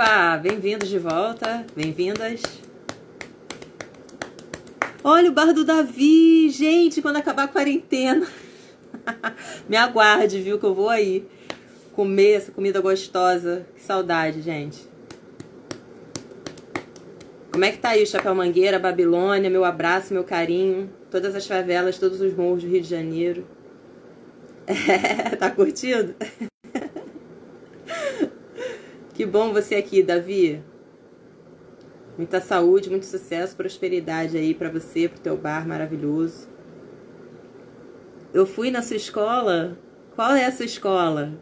Opa, bem-vindos de volta, bem-vindas. Olha o bar do Davi, gente, quando acabar a quarentena. Me aguarde, viu, que eu vou aí comer essa comida gostosa. Que saudade, gente. Como é que tá aí o Chapéu Mangueira, Babilônia, meu abraço, meu carinho, todas as favelas, todos os morros do Rio de Janeiro. Tá curtindo? Que bom você aqui, Davi. Muita saúde, muito sucesso, prosperidade aí pra você, pro teu bar maravilhoso. Eu fui na sua escola? Qual é a sua escola?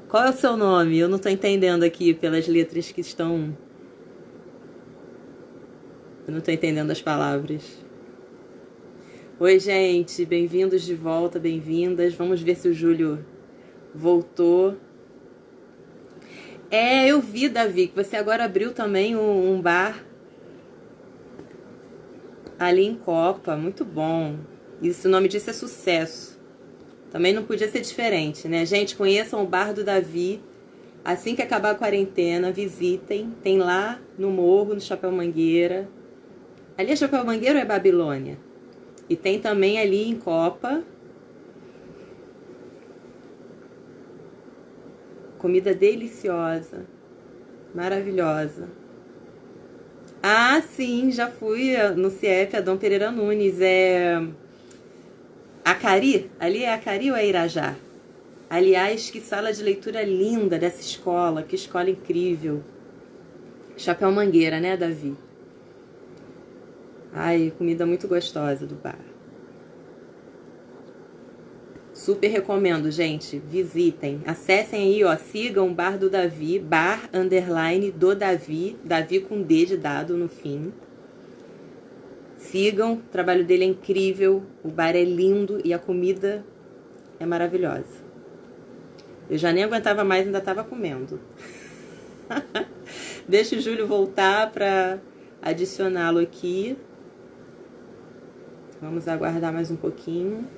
Qual é o seu nome? Eu não tô entendendo aqui pelas letras que estão... Eu não tô entendendo as palavras. Oi, gente, bem-vindos de volta, bem-vindas. Vamos ver se o Júlio voltou. É, eu vi, Davi, que você agora abriu também um bar ali em Copa. Muito bom. Isso, o nome disso é sucesso. Também não podia ser diferente, né? Gente, conheçam o bar do Davi. Assim que acabar a quarentena, visitem. Tem lá no Morro, no Chapéu Mangueira. Ali é Chapéu Mangueira ou é Babilônia? E tem também ali em Copa. Comida deliciosa. Maravilhosa. Ah, sim, já fui no CIEP, a Dom Pereira Nunes. É Acari? Ali é Acari ou é Irajá? Aliás, que sala de leitura linda dessa escola. Que escola incrível. Chapéu Mangueira, né, Davi? Ai, comida muito gostosa do bar. Super recomendo, gente. Visitem. Acessem aí, ó. Sigam o bar do Davi. Bar, _ do Davi. Davi com D de dado no fim. Sigam. O trabalho dele é incrível. O bar é lindo e a comida é maravilhosa. Eu já nem aguentava mais, ainda estava comendo. Deixa o Júlio voltar para adicioná-lo aqui. Vamos aguardar mais um pouquinho.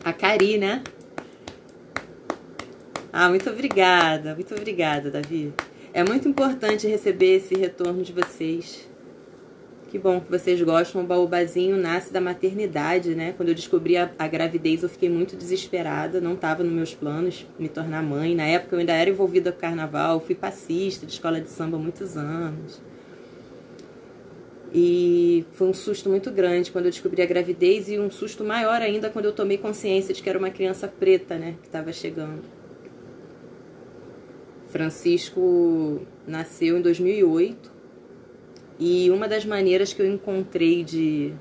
A Cari, né? Ah, muito obrigada, Davi. É muito importante receber esse retorno de vocês. Que bom que vocês gostam. O Baobazinho nasce da maternidade, né? Quando eu descobri a gravidez, eu fiquei muito desesperada. Não estava nos meus planos me tornar mãe. Na época, eu ainda era envolvida com carnaval. Fui passista de escola de samba há muitos anos. E foi um susto muito grande quando eu descobri a gravidez e um susto maior ainda quando eu tomei consciência de que era uma criança preta, né, que estava chegando. Francisco nasceu em 2008 e uma das maneiras que eu encontrei de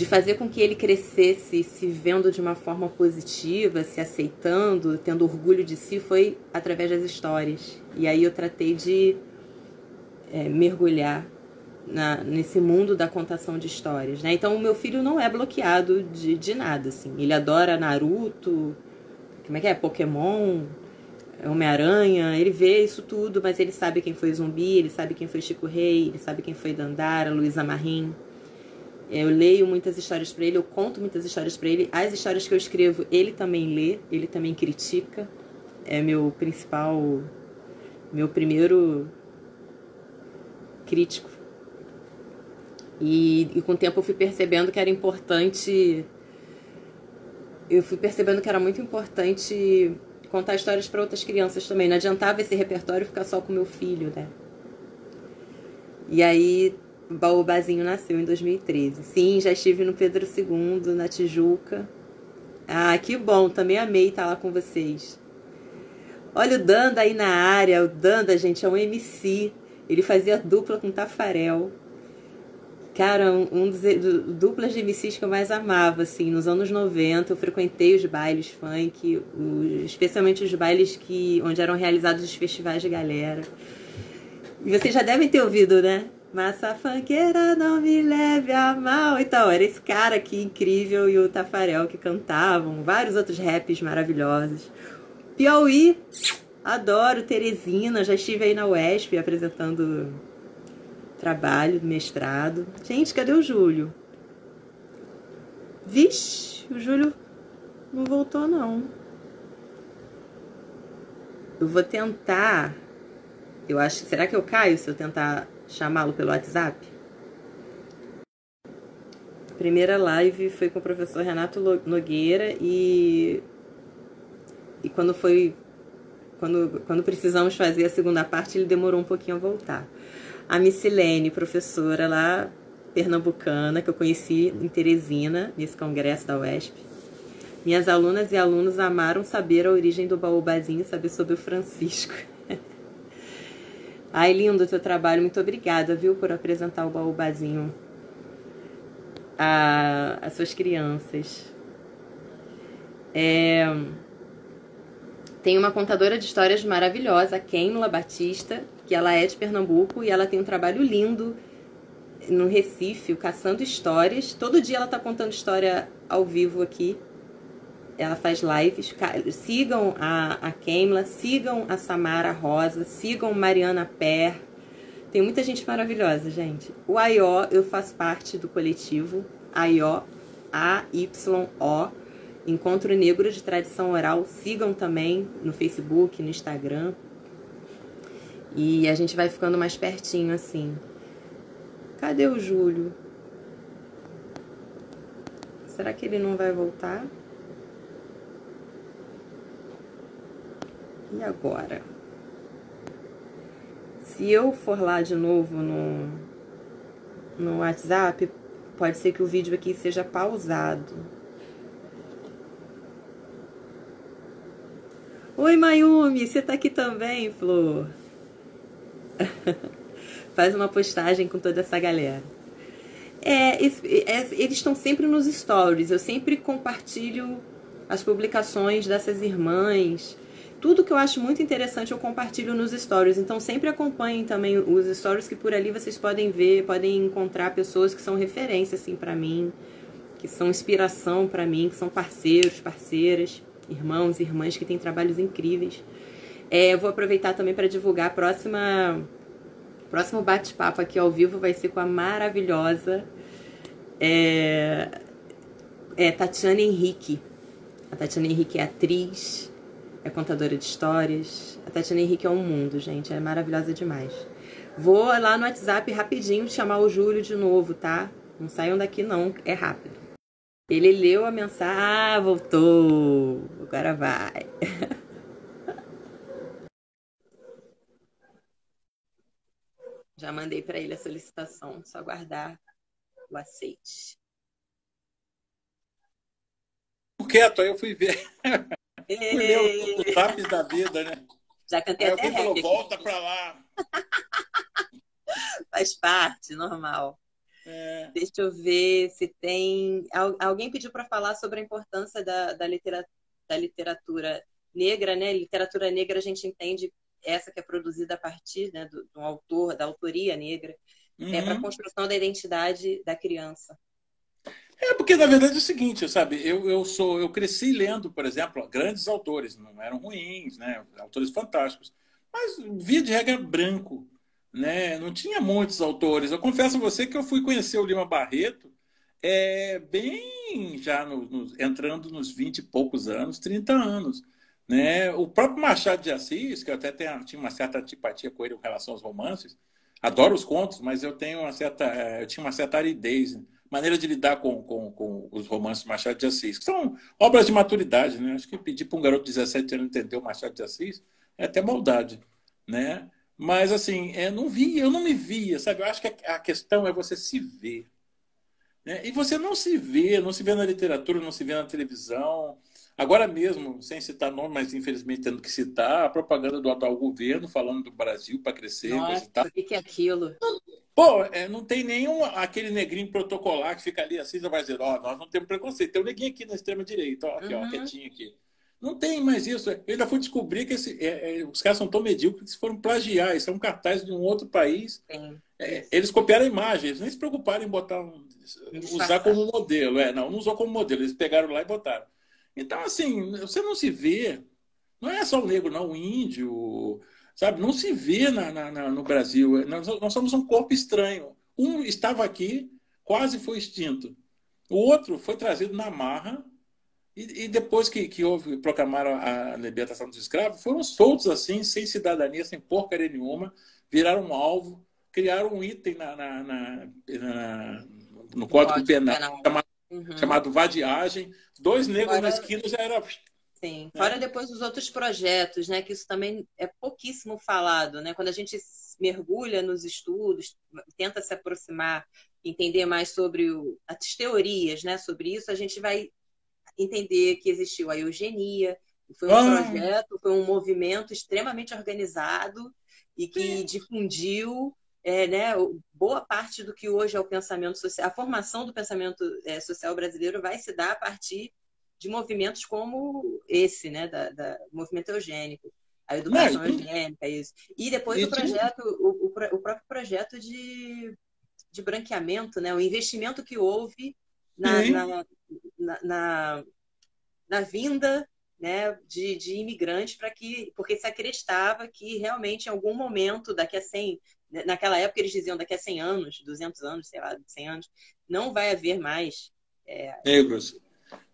fazer com que ele crescesse se vendo de uma forma positiva, se aceitando, tendo orgulho de si, foi através das histórias. E aí eu tratei de mergulhar nesse mundo da contação de histórias, né? Então o meu filho não é bloqueado de nada, assim. Ele adora Naruto, como é que é? Pokémon, Homem-Aranha, ele vê isso tudo, mas ele sabe quem foi Zumbi, ele sabe quem foi Chico Rei, ele sabe quem foi Dandara, Luísa Marim. Eu leio muitas histórias para ele, eu conto muitas histórias para ele. As histórias que eu escrevo, ele também lê, ele também critica. É meu primeiro crítico. E com o tempo eu fui percebendo que era importante. Eu fui percebendo que era muito importante contar histórias para outras crianças também. Não adiantava esse repertório ficar só com meu filho, né? E aí, o Baobazinho nasceu em 2013. Sim, já estive no Pedro II, na Tijuca. Ah, que bom, também amei estar lá com vocês. Olha o Danda aí na área. O Danda, gente, é um MC. Ele fazia dupla com Tafarel. Cara, um dos duplas de MCs que eu mais amava, assim, nos anos 90, eu frequentei os bailes funk, especialmente os bailes onde eram realizados os festivais de galera. E vocês já devem ter ouvido, né? Massa funkeira, não me leve a mal. Então, era esse cara aqui incrível e o Tafarel que cantavam, vários outros raps maravilhosos. Piauí, adoro. Teresina, já estive aí na UESP apresentando trabalho, mestrado. Gente, cadê o Júlio? Vixe, o Júlio não voltou, não. Eu vou tentar. Eu acho. Será que eu caio se eu tentar chamá-lo pelo WhatsApp? A primeira live foi com o professor Renato Nogueira e quando foi. Quando precisamos fazer a segunda parte, ele demorou um pouquinho a voltar. A Missilene, professora lá, pernambucana, que eu conheci em Teresina, nesse congresso da UESP. Minhas alunas e alunos amaram saber a origem do baobazinho, saber sobre o Francisco. Ai, lindo o teu trabalho, muito obrigada, viu, por apresentar o baobazinho às suas crianças. Tem uma contadora de histórias maravilhosa, a Kênula Batista, que ela é de Pernambuco e ela tem um trabalho lindo no Recife, Caçando Histórias. Todo dia ela tá contando história ao vivo aqui. Ela faz lives. Sigam a Kênula, sigam a Samara Rosa, sigam Mariana Per. Tem muita gente maravilhosa, gente. O AIO, eu faço parte do coletivo AIO, A-Y-O, Encontro Negro de Tradição Oral. Sigam também no Facebook, no Instagram. E a gente vai ficando mais pertinho, assim. Cadê o Júlio? Será que ele não vai voltar? E agora? Se eu for lá de novo no WhatsApp, pode ser que o vídeo aqui seja pausado. Oi, Mayumi, você tá aqui também, Flor? Faz uma postagem com toda essa galera. Eles estão sempre nos stories. Eu sempre compartilho as publicações dessas irmãs. Tudo que eu acho muito interessante eu compartilho nos stories. Então sempre acompanhem também os stories, que por ali vocês podem ver, podem encontrar pessoas que são referência assim para mim, que são inspiração para mim, que são parceiros, parceiras, irmãos e irmãs que têm trabalhos incríveis. Eu vou aproveitar também para divulgar próximo bate-papo aqui ao vivo vai ser com a maravilhosa Tatiana Henrique. A Tatiana Henrique é atriz, é contadora de histórias. A Tatiana Henrique é um mundo, gente. É maravilhosa demais. Vou lá no WhatsApp rapidinho chamar o Júlio de novo, tá? Não saiam daqui não, é rápido. Ele leu a mensagem. Ah, voltou. Agora vai. Já mandei para ele a solicitação. Só aguardar o aceite. Quieto, aí eu fui ver. Fui ler os zaps da vida, né? Já cantei aí até alguém falou, aqui. volta pra lá. Faz parte, normal. Deixa eu ver se tem... Alguém pediu para falar sobre a importância da literatura negra, né? Literatura negra a gente entende essa que é produzida a partir, né, do autor, da autoria negra. Para a construção da identidade da criança. Porque na verdade é o seguinte, sabe? Eu cresci lendo, por exemplo, grandes autores, não eram ruins, né? Autores fantásticos, mas via de regra branco, né? Não tinha muitos autores. Eu confesso a você que eu fui conhecer o Lima Barreto bem já entrando nos 20 e poucos anos, 30 anos. Né? O próprio Machado de Assis, que eu até tinha uma certa antipatia com ele em relação aos romances, adoro os contos, mas eu tinha uma certa aridez, maneira de lidar com os romances de Machado de Assis, que são obras de maturidade. Né? Acho que pedir para um garoto de 17 anos entender o Machado de Assis é até maldade. Né? Mas, assim, eu não me via, sabe? Eu acho que a questão é você se ver. Né? E você não se vê na literatura, não se vê na televisão. Agora mesmo, sem citar nome, mas infelizmente tendo que citar, a propaganda do atual governo falando do Brasil para crescer. Nossa, o que é aquilo? Pô, não tem nenhum aquele negrinho protocolar que fica ali assim, vai dizer, nós não temos preconceito. Tem um neguinho aqui na extrema-direita, aqui, quietinho aqui. Não tem mais isso. Eu ainda fui descobrir que os caras são tão medíocres que foram plagiar. Isso é um cartaz de um outro país. Eles copiaram a imagem, eles nem se preocuparam em usar como modelo. Não usou como modelo, eles pegaram lá e botaram. Então, assim, você não se vê, não é só o negro, não, o índio, sabe? Não se vê no Brasil. Nós somos um corpo estranho. Um estava aqui, quase foi extinto. O outro foi trazido na marra, E depois que houve, proclamaram a libertação dos escravos, foram soltos assim, sem cidadania, sem porcaria nenhuma, viraram um alvo, criaram um item no No Código Código Penal Penal. chamado vadiagem. Dois negros na Fora, esquina já era. sim, fora Né? depois os outros projetos, né? Que isso também é pouquíssimo falado, né? Quando a gente mergulha nos estudos, tenta se aproximar, entender mais sobre as teorias, né? Sobre isso, a gente vai entender que existiu a eugenia, que foi um Ah, projeto, foi um movimento extremamente organizado e que sim. difundiu, né, boa parte do que hoje é o pensamento social. A formação do pensamento social brasileiro vai se dar a partir de movimentos como esse, né, da movimento eugênico, a Não, educação eugênica, isso. E depois e o tinha, projeto, o próprio projeto de branqueamento, né, o investimento que houve na, sim. na, na, na vinda, né, de imigrantes porque se acreditava que realmente em algum momento, daqui a 100, naquela época eles diziam daqui a 100 anos, 200 anos, sei lá, 100 anos, não vai haver mais Negros.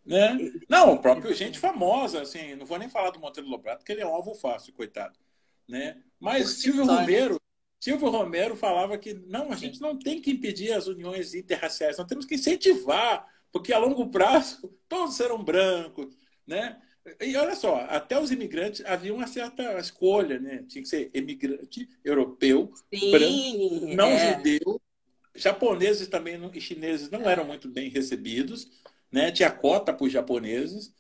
Né? Não, o próprio gente exatamente, famosa, assim, não vou nem falar do Monteiro Lobato, porque ele é um alvo fácil, coitado. Né? Mas por si só, né? Silvio Romero falava que não, a Sim. gente não tem que impedir as uniões interraciais, nós temos que incentivar, porque a longo prazo todos serão brancos, né? E olha só, até os imigrantes havia uma certa escolha, né? Tinha que ser imigrante europeu, branco, Sim, não judeu, japoneses também e chineses não eram muito bem recebidos, né? Tinha cota para os japoneses.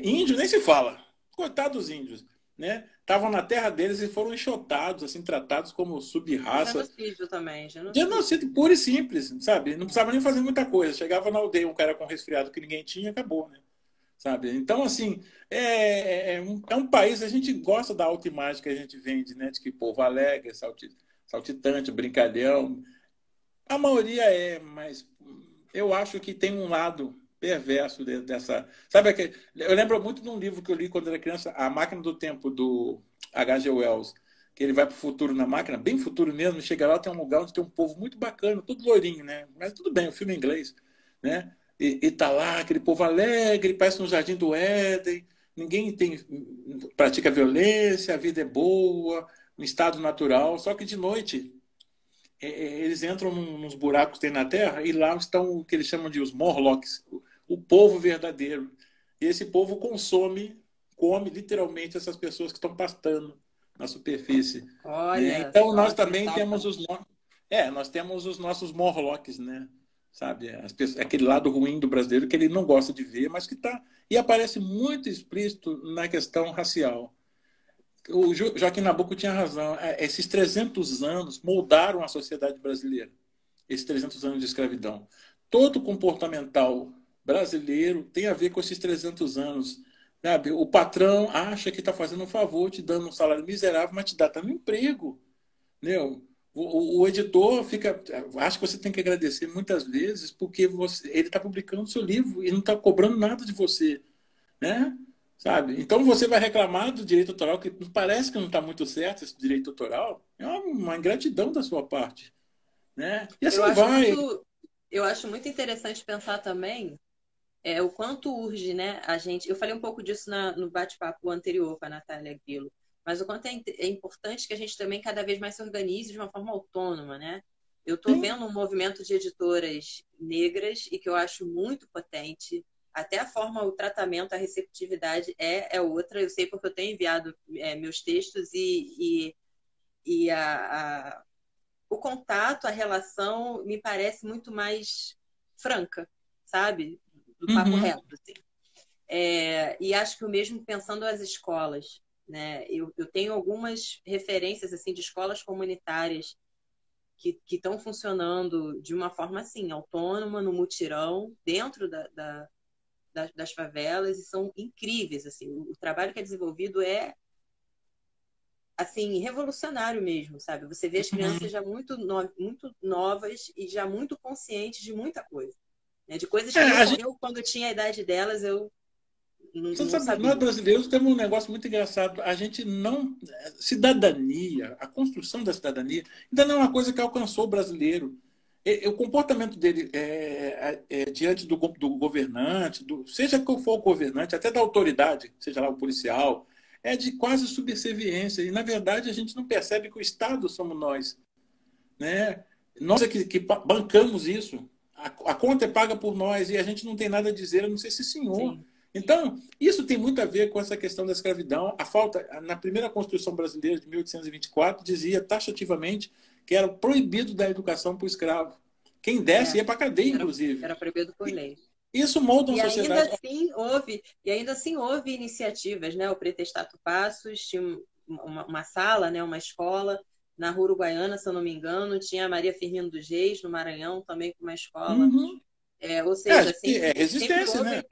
Índio nem se fala. Coitados dos índios, né? Estavam na terra deles e foram enxotados, assim, tratados como sub-raça. genocídio também, genocídio. Genocídio puro e simples, sabe? Não precisava nem fazer muita coisa. Chegava na aldeia um cara com resfriado que ninguém tinha, acabou, né? Sabe? Então, assim, é um país, a gente gosta da autoimagem que a gente vende, né? De que povo alegre, saltitante, brincalhão. A maioria mas eu acho que tem um lado perverso dessa. Sabe aquele... Eu lembro muito de um livro que eu li quando era criança, A Máquina do Tempo, do H.G. Wells, que ele vai para o futuro na máquina, bem futuro mesmo, chega lá, tem um lugar onde tem um povo muito bacana, tudo loirinho, né? Mas tudo bem, o filme é inglês, né? E tá lá aquele povo alegre, parece um jardim do Éden, ninguém pratica violência, a vida é boa, um estado natural, só que de noite eles entram nos buracos que tem na Terra e lá estão o que eles chamam de os Morlocks, o povo verdadeiro. E esse povo come literalmente essas pessoas que estão pastando na superfície. Né? Olha Então nós só que também temos metáfora. nós temos os nossos Morlocks, né? Sabe? Aquele lado ruim do brasileiro que ele não gosta de ver, mas que está. E aparece muito explícito na questão racial. O Joaquim Nabuco tinha razão. Esses 300 anos moldaram a sociedade brasileira. Esses 300 anos de escravidão. Todo comportamental brasileiro tem a ver com esses 300 anos. Sabe? O patrão acha que está fazendo um favor, te dando um salário miserável, mas te dá também um emprego. Né? O editor acha que você tem que agradecer muitas vezes porque ele está publicando seu livro e não está cobrando nada de você, né? Sabe? Então você vai reclamar do direito autoral, que parece que não está muito certo esse direito autoral, é uma ingratidão da sua parte, né? E Eu assim acho vai. muito, eu acho muito interessante pensar também o quanto urge, né, a gente. Eu falei um pouco disso no bate-papo anterior com a Natália Grillo, mas o quanto é importante que a gente também cada vez mais se organize de uma forma autônoma, né? Eu estou Sim. vendo um movimento de editoras negras e que eu acho muito potente. Até a forma, o tratamento, a receptividade é outra. Eu sei porque eu tenho enviado meus textos e o contato, a relação me parece muito mais franca, sabe? Do papo Uhum. reto, assim. E acho que o mesmo pensando as escolas, né? Eu tenho algumas referências assim de escolas comunitárias que estão funcionando de uma forma assim, autônoma, no mutirão, dentro das favelas, e são incríveis. Assim, o trabalho que é desenvolvido é assim, revolucionário mesmo, sabe? Você vê as crianças Uhum. já muito novas e já muito conscientes de muita coisa. Né? De coisas que A gente, quando tinha a idade delas, eu você não sabe, nós sabia. brasileiros temos um negócio muito engraçado. A gente não. Cidadania, a construção da cidadania, ainda não é uma coisa que alcançou o brasileiro. o comportamento dele diante do governante, seja qual for o governante, até da autoridade, seja lá o policial, é de quase subserviência. E, na verdade, a gente não percebe que o Estado somos nós, né? Nós é que bancamos isso. A conta é paga por nós e a gente não tem nada a dizer, eu não sei se senhor. Sim. Então, isso tem muito a ver com essa questão da escravidão. A falta, na primeira Constituição brasileira de 1824, dizia taxativamente que era proibido dar educação para o escravo. Quem desse ia para a cadeia, inclusive. Era proibido por lei. Isso molda uma E ainda sociedade. assim houve iniciativas, né? O Pretestato Passos tinha uma sala, né? Uma escola na Rua Uruguaiana, se eu não me engano, tinha a Maria Firmino dos Reis, no Maranhão, também com uma escola. Uhum. Ou seja, Resistência, né?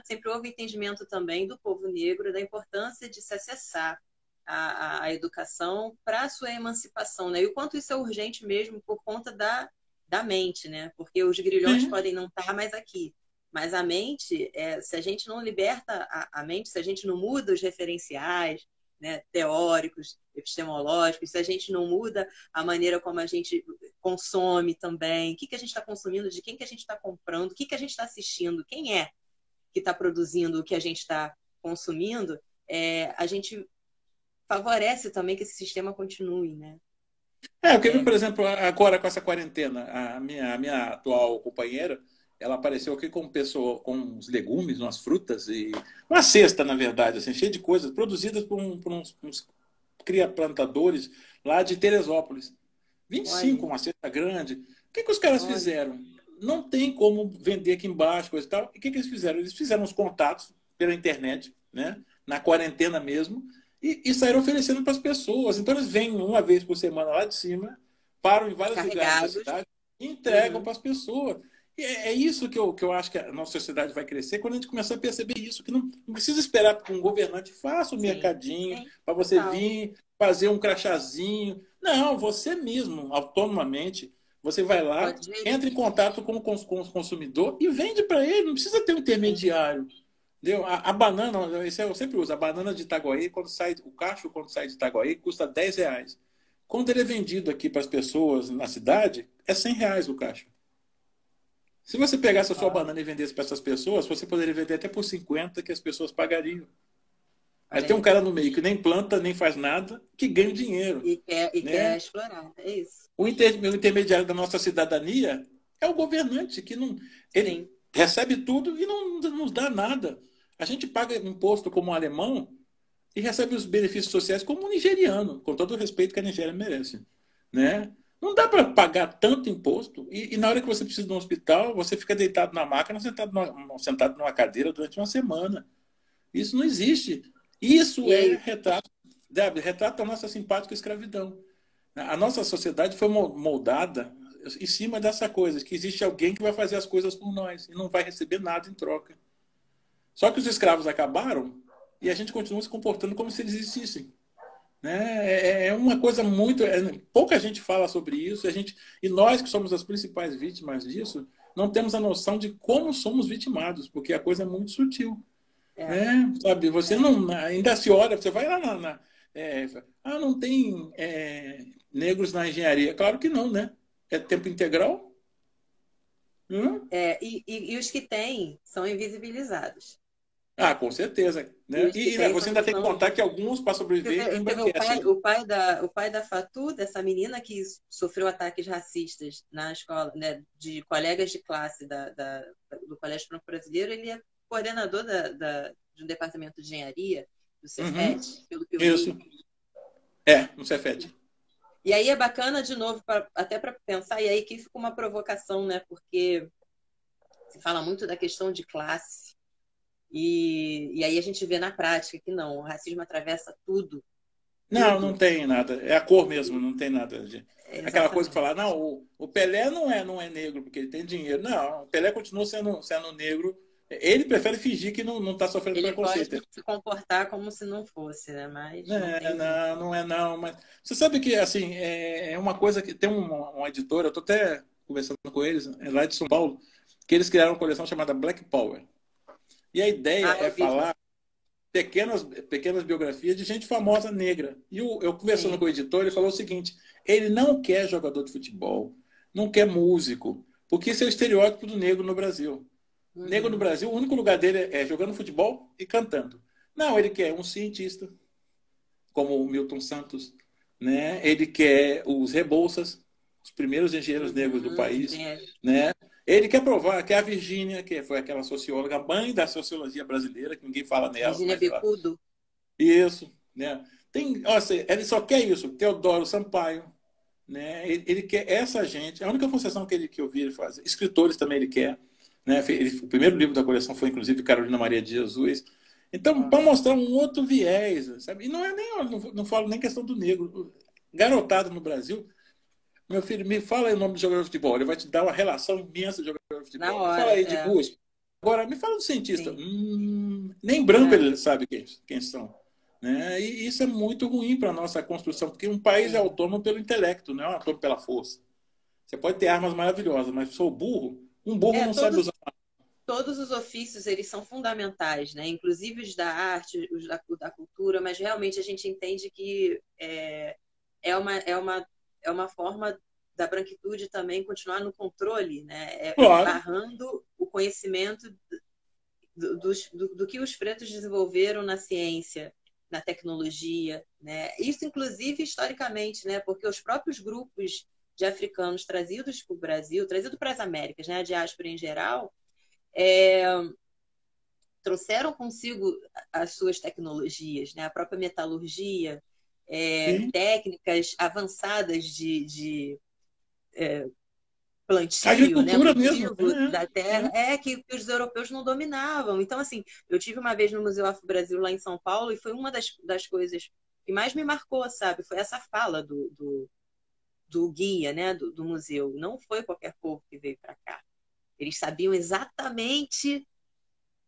Sempre houve entendimento também do povo negro da importância de se acessar a educação para a sua emancipação, né? E o quanto isso é urgente mesmo por conta da mente, né? Porque os grilhões podem não estar mais aqui, mas a mente, se a gente não liberta a mente, se a gente não muda os referenciais, né, teóricos, epistemológicos, se a gente não muda a maneira como a gente consome também, o que a gente está consumindo, de quem que a gente está comprando, o que a gente está assistindo, quem é que está produzindo o que a gente está consumindo, a gente favorece também que esse sistema continue, né? Eu quero, por exemplo, agora com essa quarentena, a minha atual companheira, ela apareceu aqui com pessoa, com uns legumes, umas frutas e uma cesta, na verdade, assim, cheia de coisas, produzidas por uns cria-plantadores lá de Teresópolis. 25, uma cesta grande. O que os caras fizeram? Não tem como vender aqui embaixo, coisa e tal. E o que eles fizeram? Eles fizeram uns contatos pela internet, né? Na quarentena mesmo, e saíram oferecendo para as pessoas. Então eles vêm uma vez por semana lá de cima, param em vários lugares da cidade e entregam para as pessoas. E é isso que eu acho que a nossa sociedade vai crescer quando a gente começar a perceber isso, que não precisa esperar que um governante faça um mercadinho para você vir fazer um crachazinho. Não, você mesmo, autonomamente, você vai lá, entra em contato com o consumidor e vende para ele, não precisa ter um intermediário. Entendeu? A banana, isso eu sempre uso, a banana de Itaguaí, o cacho quando sai de Itaguaí custa R$ 10. Quando ele é vendido aqui para as pessoas na cidade, é R$ 100 o cacho. Se você pegasse a sua banana e vendesse para essas pessoas, você poderia vender até por 50 que as pessoas pagariam. Aí tem um cara no meio que nem planta, nem faz nada, que ganha o dinheiro. E quer explorar, é isso. O intermediário da nossa cidadania é o governante, que não, ele recebe tudo e não nos dá nada. A gente paga imposto como um alemão e recebe os benefícios sociais como um nigeriano, com todo o respeito que a Nigéria merece. Né? Não dá para pagar tanto imposto e na hora que você precisa de um hospital, você fica deitado na máquina, sentado numa cadeira durante uma semana. Isso não existe. Isso retrata a nossa simpática escravidão. A nossa sociedade foi moldada em cima dessa coisa, que existe alguém que vai fazer as coisas por nós e não vai receber nada em troca. Só que os escravos acabaram e a gente continua se comportando como se eles existissem. Né? É uma coisa muito... pouca gente fala sobre isso e nós que somos as principais vítimas disso não temos a noção de como somos vitimados, porque a coisa é muito sutil. Sabe? Você não... Ainda se olha, você vai lá não tem negros na engenharia. Claro que não, né? É tempo integral. E os que têm são invisibilizados. Com certeza. Né? E você ainda tem que contar que alguns, para sobreviver, embranquecem. O pai da Fatu, dessa menina que sofreu ataques racistas na escola, né, de colegas de classe do Colégio Franco Brasileiro, ele é coordenador de um departamento de engenharia do Cefet, pelo que eu Isso. li. No Cefet. E aí é bacana, de novo, até para pensar, e aí que fica uma provocação, né? Porque se fala muito da questão de classe, e aí a gente vê na prática que não, o racismo atravessa tudo. Não tem nada. É a cor mesmo, não tem nada. Aquela coisa que fala, não, o Pelé não é negro porque ele tem dinheiro. Não, o Pelé continua sendo negro. Ele prefere fingir que não está sofrendo preconceito. Ele pode se comportar como se não fosse, né? Mas não é não. Mas você sabe que assim é uma coisa que tem uma editora, eu estou até conversando com eles, lá de São Paulo, que eles criaram uma coleção chamada Black Power. E a ideia é falar pequenas biografias de gente famosa negra. E eu conversando com o editor, ele falou o seguinte: ele não quer jogador de futebol, não quer músico, porque esse é o estereótipo do negro no Brasil. O negro no Uhum. Brasil, o único lugar dele é jogando futebol e cantando. Não, ele quer um cientista, como o Milton Santos, né? Ele quer os Rebouças, os primeiros engenheiros negros do Uhum. país, né? Ele quer provar que a Virgínia, que foi aquela socióloga, mãe da sociologia brasileira, que ninguém fala nela, Virginia mas ela... Bicudo. Isso, né? Tem, ó, ele só quer isso. Teodoro Sampaio, né? Ele quer essa gente. A única concessão que eu vi ele fazer. Escritores também ele quer, né? O primeiro livro da coleção foi inclusive Carolina Maria de Jesus. Então, Ó. para mostrar um outro viés, sabe? E não é nem, não falo nem questão do negro. Garotada no Brasil, meu filho, me fala aí o nome do jogador de futebol. Ele vai te dar uma relação imensa de jogador de Na futebol. Me fala hora, aí de música. Agora, me fala do cientista. sim. Nem branco É, ele sabe quem são. Né? E isso é muito ruim para a nossa construção, porque um país é sim. autônomo pelo intelecto, não é autônomo pela força. Você pode ter armas maravilhosas, mas sou burro. Um burro É, não sabe usar. todos os ofícios, eles são fundamentais, né? Inclusive os da arte, os da cultura, mas realmente a gente entende que é uma, é uma, é uma forma da branquitude também continuar no controle, né? Claro. Barrando o conhecimento do que os pretos desenvolveram na ciência, na tecnologia, né? Isso, inclusive, historicamente, né? Porque os próprios grupos de africanos trazidos para o Brasil, trazidos para as Américas, né? A diáspora em geral, é, trouxeram consigo as suas tecnologias, né? A própria metalurgia, Sim. técnicas avançadas de plantio, né, Agricultura mesmo. cultivo da terra, É. que os europeus não dominavam. Então, assim, eu tive uma vez no Museu Afro Brasil lá em São Paulo e foi uma das coisas que mais me marcou, sabe? Foi essa fala do guia, né, do museu. Não foi qualquer povo que veio para cá. Eles sabiam exatamente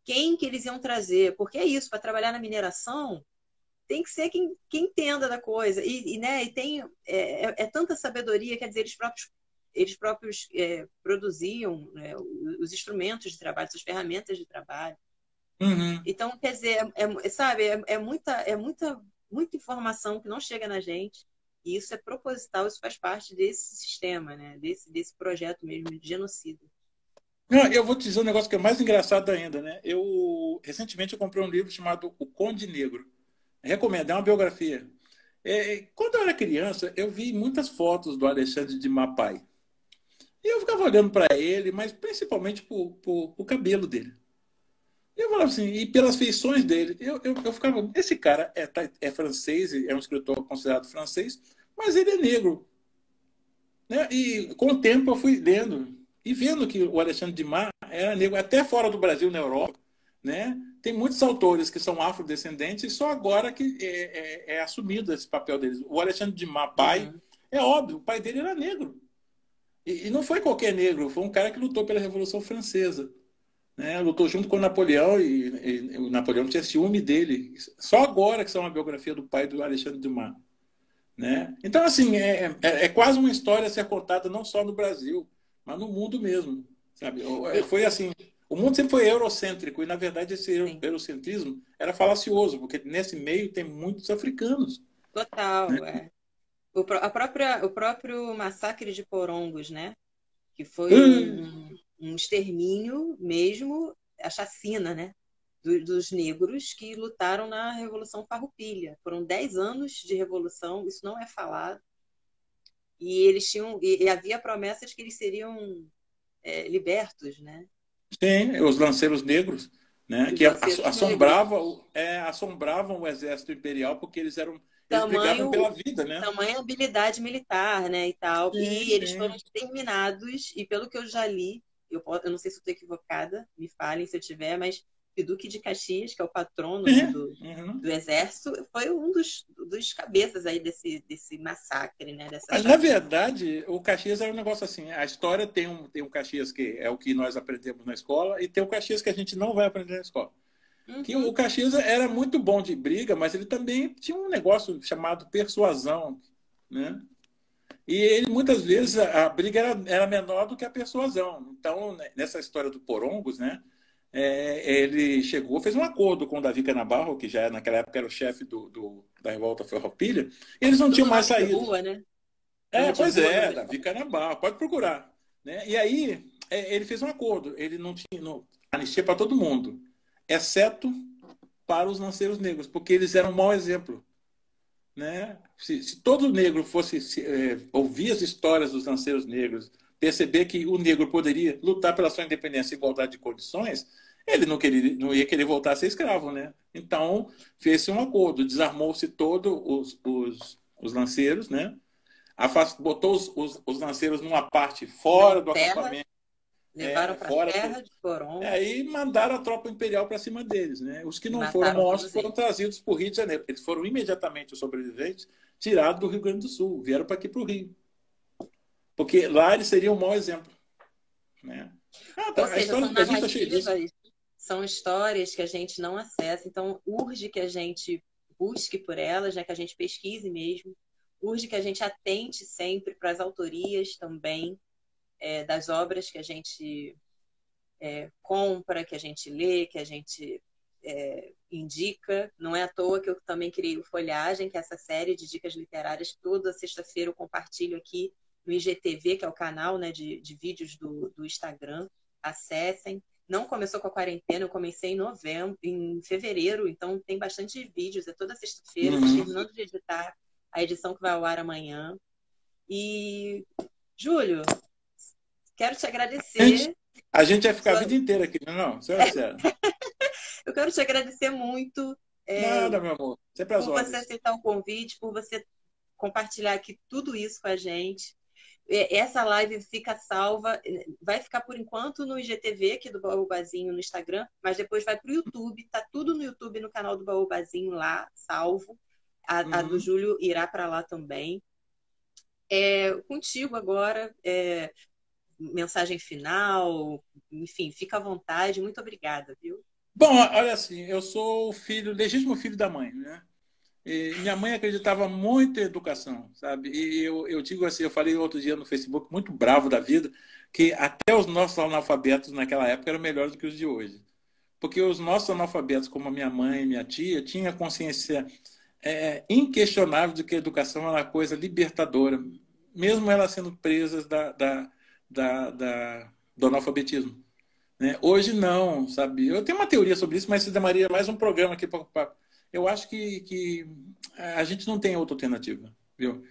quem que eles iam trazer, porque é isso, para trabalhar na mineração tem que ser quem entenda da coisa né, e tem tanta sabedoria, quer dizer, eles próprios produziam, né, os instrumentos de trabalho, as ferramentas de trabalho. Uhum. Então, quer dizer, sabe, muita informação que não chega na gente. E isso é proposital, isso faz parte desse sistema, né? Desse projeto mesmo de genocídio. Não, eu vou te dizer um negócio que é mais engraçado ainda, né? Recentemente eu comprei um livro chamado O Conde Negro. Recomendo, é uma biografia. Quando eu era criança, eu vi muitas fotos do Alexandre de Mapai. E eu ficava olhando para ele, mas principalmente por cabelo dele. E eu falava assim, e pelas feições dele. Eu ficava, esse cara é francês, é um escritor considerado francês, mas ele é negro. Né? E com o tempo eu fui lendo e vendo que o Alexandre de Dumas era negro, até fora do Brasil, na Europa. Né? Tem muitos autores que são afrodescendentes e só agora que é assumido esse papel deles. O Alexandre de Dumas, pai, Uhum. é óbvio, o pai dele era negro. E não foi qualquer negro, foi um cara que lutou pela Revolução Francesa. Né? Lutou junto com o Napoleão e o Napoleão tinha ciúme dele. Só agora que são uma biografia do pai do Alexandre de Dumas. Né? Então, assim, é quase uma história a ser contada não só no Brasil, mas no mundo mesmo. Sabe? E, Foi assim, o mundo sempre foi eurocêntrico e, na verdade, esse sim, eurocentrismo era falacioso, porque nesse meio tem muitos africanos. Né? total, é. O próprio massacre de Porongos, né? Que foi Uh, um extermínio mesmo, a chacina, né? Dos negros que lutaram na Revolução Farroupilha. Foram 10 anos de revolução, isso não é falado. E eles tinham, e havia promessas que eles seriam libertos, né? sim, os lanceiros negros, né? Os Que lanceiros negros. assombravam o exército imperial porque eles brigavam Tamanho, pela vida, né? tamanha habilidade militar, né, e tal. Sim, E eles sim. foram exterminados, e pelo que eu já li, eu não sei se estou equivocada, me falem se eu tiver, mas o Duque de Caxias, que é o patrono, né, do Uhum. exército, foi um dos cabeças aí desse massacre, né, dessa Na chacina. verdade, o Caxias é um negócio assim. A história tem um Caxias que é o que nós aprendemos na escola e tem o Caxias que a gente não vai aprender na escola. Que Uhum. o Caxias era muito bom de briga, mas ele também tinha um negócio chamado persuasão, né? E ele muitas vezes a briga era menor do que a persuasão. Então, né, nessa história do Porongos, né? Ele chegou, fez um acordo com o Davi Canabarro, que já naquela época era o chefe da revolta Farroupilha, e eles não Tudo tinham mais nome de saída. rua, né? Pois Pitbull, é, né? Davi Canabal, pode procurar. Né? E aí, ele fez um acordo. Ele não tinha anistia para todo mundo, exceto para os lanceiros negros, porque eles eram um mau exemplo. Né? Se todo negro fosse ouvir as histórias dos lanceiros negros, perceber que o negro poderia lutar pela sua independência e igualdade de condições, ele não ia querer voltar a ser escravo. Né? Então, fez-se um acordo, desarmou-se todos os lanceiros, né? Botou os lanceiros numa parte Na fora do terra, acampamento, levaram para a fora terra de Coron aí mandaram a tropa imperial para cima deles. Né? Os que e não foram mataram mortos todos foram eles. trazidos para o Rio de Janeiro. Eles foram imediatamente, os sobreviventes, tirados do Rio Grande do Sul, vieram para aqui para o Rio. Porque lá eles seriam um mau exemplo. Né? Ou A seja, história são do Brasil está cheia disso. narrativas, são histórias que a gente não acessa, então urge que a gente busque por elas, né, que a gente pesquise mesmo, urge que a gente atente sempre para as autorias também, das obras que a gente compra, que a gente lê, que a gente indica. Não é à toa que eu também criei o Folhagem, que é essa série de dicas literárias. Toda sexta-feira eu compartilho aqui no IGTV, que é o canal, né, de vídeos do Instagram. Acessem. Não começou com a quarentena, eu comecei em fevereiro, então tem bastante vídeos, é toda sexta-feira, estou terminando de editar a edição que vai ao ar amanhã. E, Júlio, quero te agradecer. A gente vai ficar a vida inteira aqui, não? Sério. Eu quero te agradecer muito Nada, meu amor. Sempre às por você ordens. aceitar o convite, por você compartilhar aqui tudo isso com a gente. Essa live fica salva, vai ficar por enquanto no IGTV aqui do Baobazinho no Instagram, mas depois vai para o YouTube, tá tudo no YouTube, no canal do Baobazinho lá, salvo. A do Júlio irá para lá também. Contigo agora, mensagem final, enfim, fica à vontade. Muito obrigada, viu? Bom, olha assim, eu sou legítimo filho da mãe, né? E minha mãe acreditava muito em educação, sabe? E eu digo assim, eu falei outro dia no Facebook, muito bravo da vida, que até os nossos analfabetos naquela época eram melhores do que os de hoje. Porque os nossos analfabetos, como a minha mãe e minha tia, tinham consciência inquestionável de que a educação era uma coisa libertadora, mesmo elas sendo presas do analfabetismo. Né? Hoje não, sabe? Eu tenho uma teoria sobre isso, mas se demaria mais um programa aqui para. Eu acho que a gente não tem outra alternativa, viu?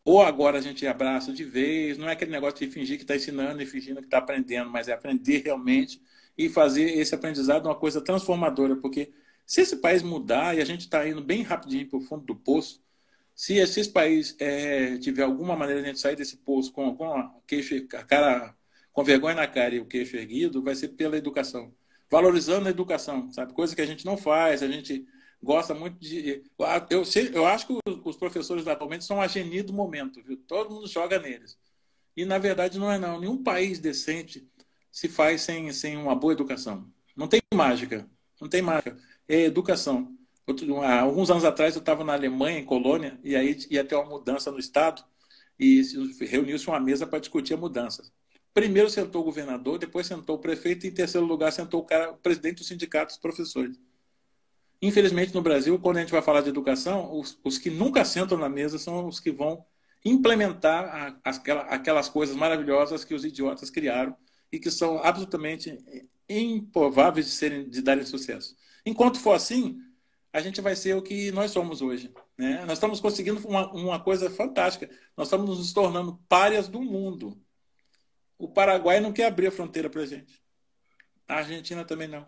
Ou agora a gente abraça de vez, não é aquele negócio de fingir que está ensinando e fingindo que está aprendendo, mas é aprender realmente e fazer esse aprendizado uma coisa transformadora, porque se esse país mudar e a gente está indo bem rapidinho para o fundo do poço, se esse país tiver alguma maneira de a gente sair desse poço com a queixo, a cara, com vergonha na cara e o queixo erguido, vai ser pela educação. Valorizando a educação, sabe? Coisa que a gente não faz, a gente gosta muito de. Eu acho que os professores atualmente são a geni do momento, viu? Todo mundo joga neles. E, na verdade, não é não. Nenhum país decente se faz sem uma boa educação. Não tem mágica. Não tem mágica. É educação. Há alguns anos atrás eu estava na Alemanha, em Colônia, e aí ia ter uma mudança no Estado, e reuniu-se uma mesa para discutir a mudança. Primeiro sentou o governador, depois sentou o prefeito, e em terceiro lugar sentou o presidente do sindicato dos professores. Infelizmente, no Brasil, quando a gente vai falar de educação, os que nunca sentam na mesa são os que vão implementar aquelas coisas maravilhosas que os idiotas criaram e que são absolutamente improváveis de darem sucesso. Enquanto for assim, a gente vai ser o que nós somos hoje. Né? Nós estamos conseguindo uma coisa fantástica. Nós estamos nos tornando párias do mundo. O Paraguai não quer abrir a fronteira para a gente. A Argentina também não.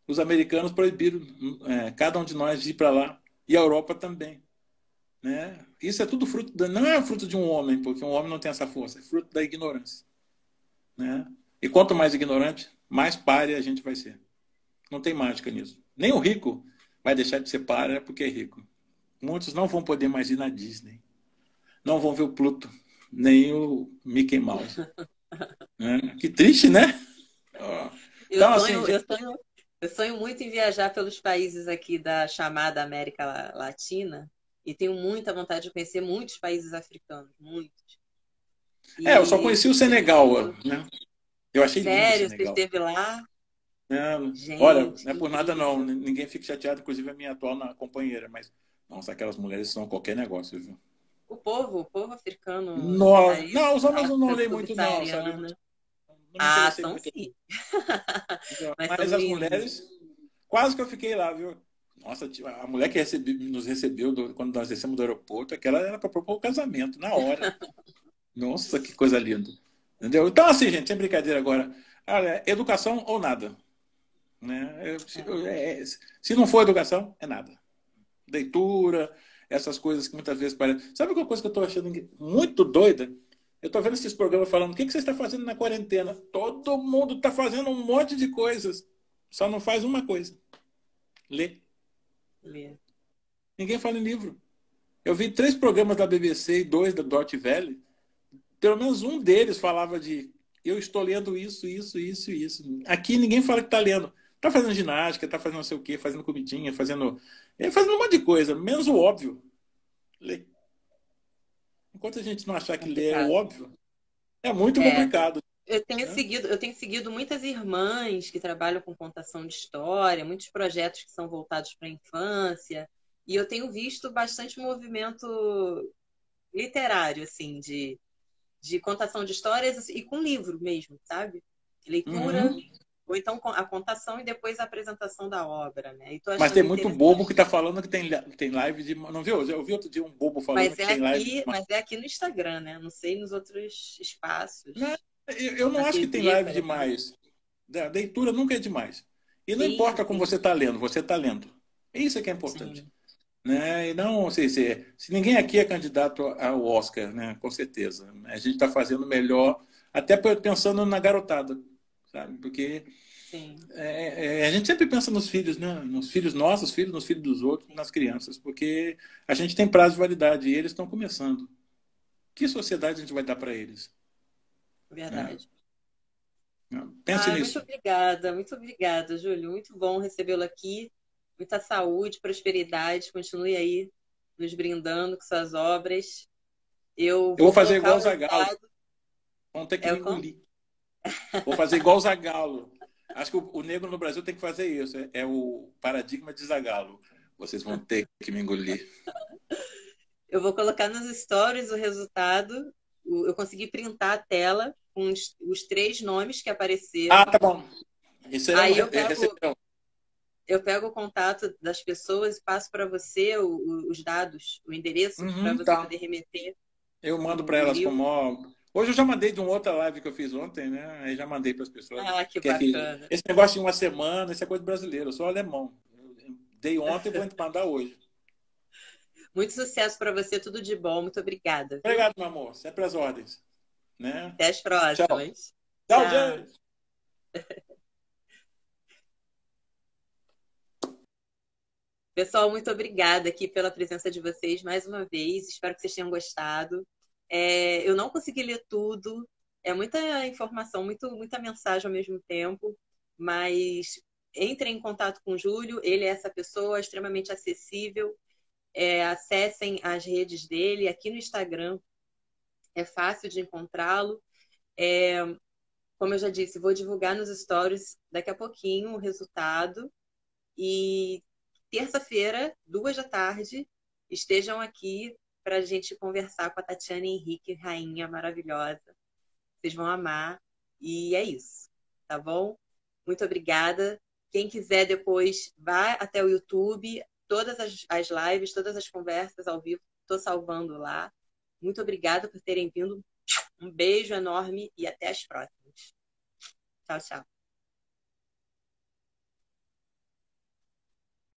Os americanos proibiram cada um de nós de ir para lá. E a Europa também. Né? Isso é tudo fruto... Não é fruto de um homem, porque um homem não tem essa força. É fruto da ignorância. Né? E quanto mais ignorante, mais pária a gente vai ser. Não tem mágica nisso. Nem o rico vai deixar de ser pária porque é rico. Muitos não vão poder mais ir na Disney. Não vão ver o Pluto, nem o Mickey Mouse. Né? Que triste, né? Então, assim, Eu sonho muito em viajar pelos países aqui da chamada América Latina e tenho muita vontade de conhecer muitos países africanos, muitos. eu só conheci o Senegal, né? Eu achei lindo o Sério, você Senegal. esteve lá? Olha, Gente, não é por nada não, ninguém fica chateado, inclusive a minha atual companheira, mas nossa, aquelas mulheres são qualquer negócio, viu? O povo africano Nós, é não, isso? os homens A eu não África leio muito, não, sabe? subsaariana. Não me Ah, interessei são muito. sim. Não. Mas são Mas as lindos. mulheres, quase que eu fiquei lá, viu? Nossa, a mulher que nos recebeu quando nós descemos do aeroporto, aquela era para propor o casamento, na hora. Nossa, que coisa linda. Entendeu? Então, assim, gente, sem brincadeira agora. Olha, educação ou nada. Né? Se não for educação, é nada. Leitura, essas coisas que muitas vezes parecem. Sabe uma coisa que eu estou achando muito doida? Eu estou vendo esses programas falando: o que você está fazendo na quarentena? Todo mundo está fazendo um monte de coisas, só não faz uma coisa: ler. É. Ninguém fala em livro. Eu vi 3 programas da BBC e 2 da Deutsche Welle. Pelo menos um deles falava de: eu estou lendo isso, isso, isso, isso. Aqui ninguém fala que está lendo. Está fazendo ginástica, está fazendo não sei o quê, fazendo comidinha, fazendo um monte de coisa, menos o óbvio. Ler. Enquanto a gente não achar que ler é o Complicado. óbvio, é muito É. complicado. Né? Eu tenho seguido muitas irmãs que trabalham com contação de história, muitos projetos que são voltados para a infância, e eu tenho visto bastante movimento literário, assim, de contação de histórias e com livro mesmo, sabe? Leitura, Uhum. ou então a contação e depois a apresentação da obra, né? E tô Mas tem achando muito bobo que interessante. está falando que tem live de. Não viu? Eu vi outro dia um bobo falando que tem live. Mas é aqui no Instagram, né? Não sei nos outros Não, espaços. eu não Na acho que tem TV, por live exemplo. demais. A leitura nunca é demais. E não Sim, importa como sim, você está lendo, você está lendo. Isso é que é importante. sim. Né? E não sei se ninguém aqui é candidato ao Oscar, né? Com certeza. A gente está fazendo melhor, até pensando na garotada, sabe? Porque Sim, a gente sempre pensa nos filhos, né? Nos filhos nossos, filhos, nos filhos dos outros, nas crianças, porque a gente tem prazo de validade e eles estão começando. Que sociedade a gente vai dar para eles? Né? verdade. Pense Ai, nisso. muito obrigada, Júlio. Muito bom recebê-lo aqui. Muita saúde, prosperidade. Continue aí nos brindando com suas obras. Eu Eu vou vou fazer colocar igual o o Zagalo, resultado. vão ter que É me o como? engolir. Vou fazer igual o Zagalo. Acho que o negro no Brasil tem que fazer isso. É o paradigma de Zagalo. Vocês vão ter que me engolir. Eu vou colocar nos stories o resultado. Eu consegui printar a tela com os três nomes que Ah, apareceram. tá bom. Isso aí Aí recebeu. eu pego o contato das pessoas e passo para você os dados, o endereço, para você Tá. poder remeter Eu mando para o elas livro. como. Hoje eu já mandei de uma outra live que eu fiz ontem, né? Aí já mandei para as pessoas. Ah, que Que é que bacana. esse negócio de uma semana, isso é coisa brasileira. Eu sou alemão. Eu dei ontem e vou mandar hoje. Muito sucesso para você, tudo de bom. Muito obrigada, viu? Obrigado, meu amor. Sempre às ordens. Né? Até as Tchau. próximas. Tchau, Tchau. gente. Pessoal, muito obrigada aqui pela presença de vocês mais uma vez. Espero que vocês tenham gostado. Eu não consegui ler tudo, é muita informação, muita mensagem ao mesmo tempo, mas entrem em contato com o Júlio, ele é essa pessoa extremamente acessível. Acessem as redes dele, aqui no Instagram é fácil de encontrá-lo. É, Como eu já disse, vou divulgar nos stories daqui a pouquinho o resultado. E terça-feira, 2 da tarde, estejam aqui para a gente conversar com a Tatiana Henrique, rainha maravilhosa. Vocês vão amar. E é isso, tá bom? Muito obrigada. Quem quiser depois, vá até o YouTube. Todas as lives, todas as conversas ao vivo, estou salvando lá. Muito obrigada por terem vindo. Um beijo enorme e até as próximas. Tchau, tchau.